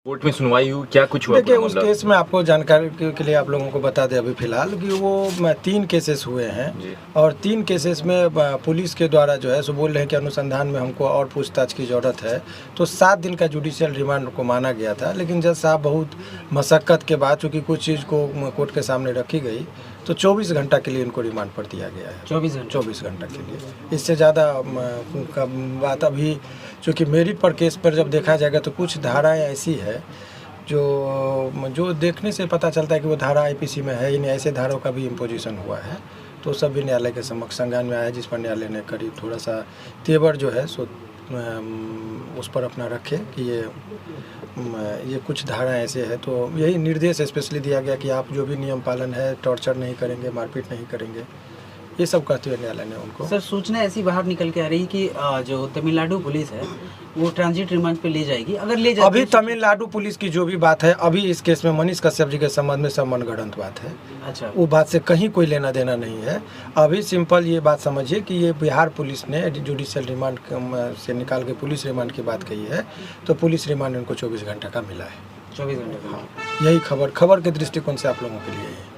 Court में सुनवाई हुई, क्या कुछ हुआ? देखिए, उस केस में आपको जानकारी के लिए आप लोगों को बता दें अभी फ़िलहाल कि वो 3 केसेस हुए हैं और 3 केसेस में पुलिस के द्वारा जो है सो बोल रहे हैं कि अनुसंधान में हमको और पूछताछ की ज़रूरत है। तो 7 दिन का जुडिशियल रिमांड को माना गया था, लेकिन जज साहब बहुत मशक्क़त के बाद चूँकि कुछ चीज़ को कोर्ट के सामने रखी गई तो 24 घंटा के लिए इनको रिमांड पर दिया गया है। 24 घंटा के लिए। इससे ज़्यादा बात अभी चूँकि मेरिट पर केस पर जब देखा जाएगा तो कुछ धाराएँ ऐसी है जो देखने से पता चलता है कि वो धारा आईपीसी में है ही नहीं। ऐसे धाराओं का भी इम्पोजिशन हुआ है, तो सब भी न्यायालय के समक्ष संज्ञान में आया, जिस पर न्यायालय ने करीब थोड़ा सा तेवर जो है सो उस पर अपना रखे कि ये कुछ धाराएं ऐसे है। तो यही निर्देश स्पेशली दिया गया कि आप जो भी नियम पालन है, टॉर्चर नहीं करेंगे, मारपीट नहीं करेंगे, ये सब कहते हुए न्यायालय ने उनको। सर, सूचना ऐसी बाहर निकल के आ रही कि जो तमिलनाडु पुलिस है वो ट्रांजिट रिमांड पे ले जाएगी। अगर ले जाएगी अभी तमिलनाडु पुलिस की जो भी बात है, अभी इस केस में मनीष कश्यप जी के संबंध में सब मनगढ़ंत बात है। अच्छा, वो बात से कहीं कोई लेना देना नहीं है। अभी सिंपल ये बात समझिए कि ये बिहार पुलिस ने जुडिशियल रिमांड से निकाल के पुलिस रिमांड की बात कही है, तो पुलिस रिमांड इनको 24 घंटे का मिला है। 24 घंटे का। हाँ, यही खबर के दृष्टिकोण से आप लोगों के लिए है।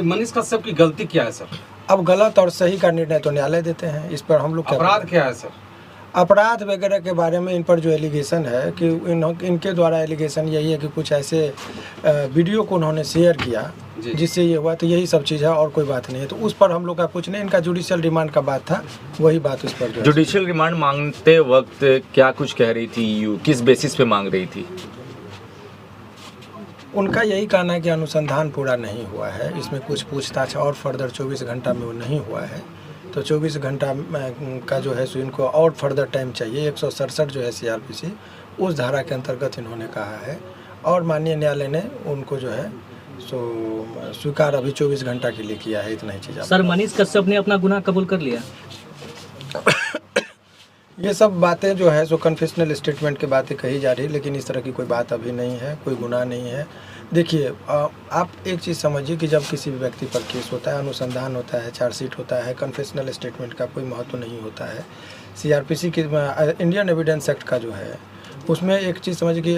मनीष कश्यप की गलती क्या है सर? अब गलत और सही का निर्णय तो न्यायालय देते हैं, इस पर हम लोग अपराध क्या है सर? अपराध वगैरह के बारे में इन पर जो एलिगेशन है कि इनके द्वारा एलिगेशन यही है कि कुछ ऐसे वीडियो को उन्होंने शेयर किया जिससे ये हुआ, तो यही सब चीज़ है और कोई बात नहीं है। तो उस पर हम लोग का कुछ नहीं, इनका जुडिशियल रिमांड का बात था, वही बात उस पर जो जुडिशियल रिमांड मांगते वक्त क्या कुछ कह रही थी, किस बेसिस पे मांग रही थी? उनका यही कहना है कि अनुसंधान पूरा नहीं हुआ है, इसमें कुछ पूछताछ और फर्दर 24 घंटा में वो नहीं हुआ है, तो 24 घंटा का जो है सो इनको और फर्दर टाइम चाहिए। 167 जो है सीआरपीसी, उस धारा के अंतर्गत इन्होंने कहा है और माननीय न्यायालय ने उनको जो है सो स्वीकार अभी 24 घंटा के लिए किया है। इतना ही चीज़। सर, मनीष कश्यप ने अपना गुनाह कबूल कर लिया? ये सब बातें जो है सो कन्फेशनल स्टेटमेंट की बातें कही जा रही है, लेकिन इस तरह की कोई बात अभी नहीं है, कोई गुनाह नहीं है। देखिए, आप एक चीज़ समझिए कि जब किसी भी व्यक्ति पर केस होता है, अनुसंधान होता है, चार्जशीट होता है, कन्फेशनल स्टेटमेंट का कोई महत्व नहीं होता है। सीआरपीसी की इंडियन एविडेंस एक्ट का जो है उसमें एक चीज़ समझिए कि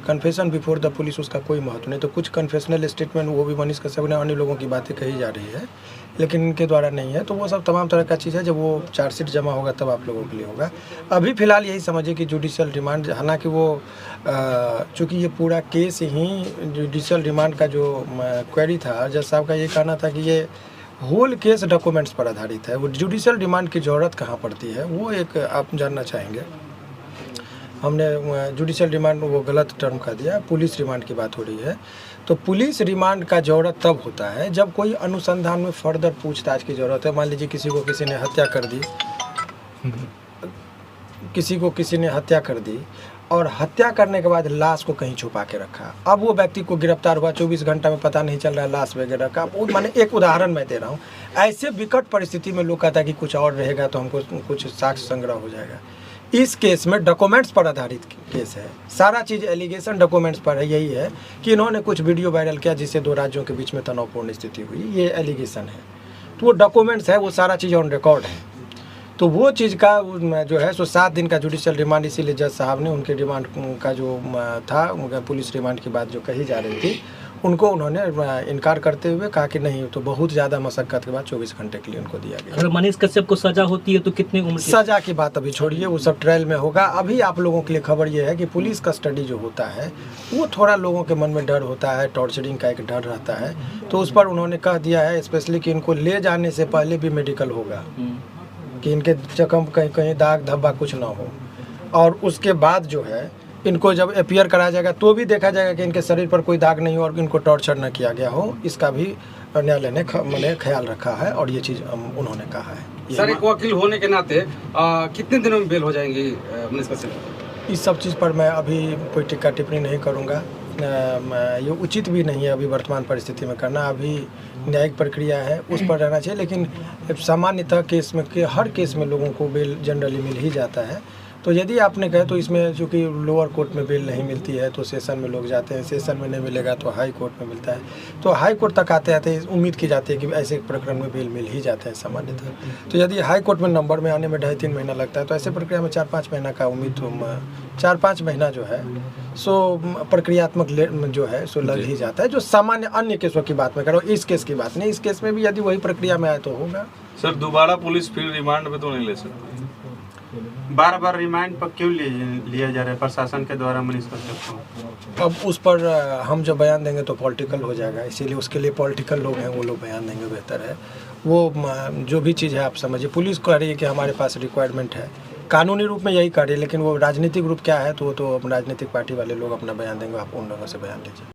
कन्फेशन बिफोर द पुलिस, उसका कोई महत्व नहीं। तो कुछ कन्फेशनल स्टेटमेंट वो भी मनीष कश्यप ने अन्य लोगों की बातें कही जा रही है, लेकिन इनके द्वारा नहीं है। तो वो सब तमाम तरह का चीज़ है, जब वो चार्जशीट जमा होगा तब आप लोगों के लिए होगा। अभी फ़िलहाल यही समझिए कि जुडिशियल रिमांड, हालांकि वो चूँकि ये पूरा केस ही जुडिशियल रिमांड का जो क्वेरी था, जज साहब का ये कहना था कि ये होल केस डॉक्यूमेंट्स पर आधारित है, वो जुडिशियल रिमांड की ज़रूरत कहाँ पड़ती है, वो एक आप जानना चाहेंगे। हमने जुडिशियल रिमांड वो गलत टर्म का दिया, पुलिस रिमांड की बात हो रही है। तो पुलिस रिमांड का ज़रूरत तब होता है जब कोई अनुसंधान में फर्दर पूछताछ की ज़रूरत है। मान लीजिए किसी ने हत्या कर दी, किसी ने हत्या कर दी और हत्या करने के बाद लाश को कहीं छुपा के रखा। अब वो व्यक्ति को गिरफ्तार हुआ, 24 घंटा में पता नहीं चल रहा है लाश वगैरह का। वो माने एक उदाहरण मैं दे रहा हूँ। ऐसे विकट परिस्थिति में लोग कहता है कि कुछ और रहेगा तो हमको कुछ साक्ष्य संग्रह हो जाएगा। इस केस में डॉक्यूमेंट्स पर आधारित केस है, सारा चीज़ एलिगेशन डॉक्यूमेंट्स पर है। यही है कि इन्होंने कुछ वीडियो वायरल किया जिससे 2 राज्यों के बीच में तनावपूर्ण स्थिति हुई, ये एलिगेशन है। तो वो डॉक्यूमेंट्स है, वो सारा चीज़ ऑन रिकॉर्ड है। तो वो चीज़ का जो है सो 7 दिन का जुडिशियल रिमांड, इसीलिए जज साहब ने उनके रिमांड का जो था, उनका पुलिस रिमांड की बात जो कही जा रही थी, उनको उन्होंने इनकार करते हुए कहा कि नहीं, तो बहुत ज़्यादा मशक्क़त के बाद 24 घंटे के लिए उनको दिया गया। अगर मनीष कश्यप को सज़ा होती है तो कितनी उम्र? सज़ा की बात अभी छोड़िए, वो सब ट्रायल में होगा। अभी आप लोगों के लिए खबर ये है कि पुलिस कस्टडी जो होता है वो थोड़ा लोगों के मन में डर होता है, टॉर्चरिंग का एक डर रहता है। तो उस पर उन्होंने कह दिया है स्पेशली कि इनको ले जाने से पहले भी मेडिकल होगा, कि इनके जख्म कहीं दाग धब्बा कुछ ना हो, और उसके बाद जो है इनको जब अपीयर कराया जाएगा तो भी देखा जाएगा कि इनके शरीर पर कोई दाग नहीं हो और इनको टॉर्चर न किया गया हो। इसका भी न्यायालय ने ख्याल रखा है और ये चीज़ उन्होंने कहा है। सर, एक वकील होने के नाते कितने दिनों में बेल हो जाएंगी मनीष कश्यप? इस सब चीज़ पर मैं अभी कोई टिक्का टिप्पणी नहीं करूँगा, ये उचित भी नहीं है अभी वर्तमान परिस्थिति में करना। अभी न्यायिक प्रक्रिया है, उस पर रहना चाहिए। लेकिन सामान्यतः केस में हर केस में लोगों को बेल जनरली मिल ही जाता है। तो यदि आपने कहे तो इसमें चूँकि लोअर कोर्ट में बेल नहीं मिलती है तो सेशन में लोग जाते हैं, सेशन में नहीं मिलेगा तो हाई कोर्ट में मिलता है। तो हाई कोर्ट तक आते आते उम्मीद की जाती है कि ऐसे प्रकरण में बेल मिल ही जाते हैं सामान्यतः। तो यदि हाई कोर्ट में नंबर में आने में 2.5-3 महीना लगता है तो ऐसे प्रक्रिया में 4-5 महीना का उम्मीद तो 4-5 महीना जो है सो प्रक्रियात्मक जो है सो लग ही जाता है। जो सामान्य अन्य केसों की बात मैं कर रहा हूँ, इस केस की बात नहीं। इस केस में भी यदि वही प्रक्रिया में आए तो होगा। सर दोबारा पुलिस फिर रिमांड पे तो नहीं ले सकती? बार बार रिमांड पर क्यों लिया जा रहा है प्रशासन के द्वारा मनीष कश्यप को? अब उस पर हम जब बयान देंगे तो पॉलिटिकल हो जाएगा, इसीलिए उसके लिए पॉलिटिकल लोग हैं, वो लोग बयान देंगे बेहतर है। वो जो भी चीज़ है आप समझिए, पुलिस कह रही है कि हमारे पास रिक्वायरमेंट है, कानूनी रूप में यही कह रही है, लेकिन वो राजनीतिक रूप क्या है तो वो तो राजनीतिक पार्टी वाले लोग अपना बयान देंगे, आप उन लोगों से बयान लीजिए।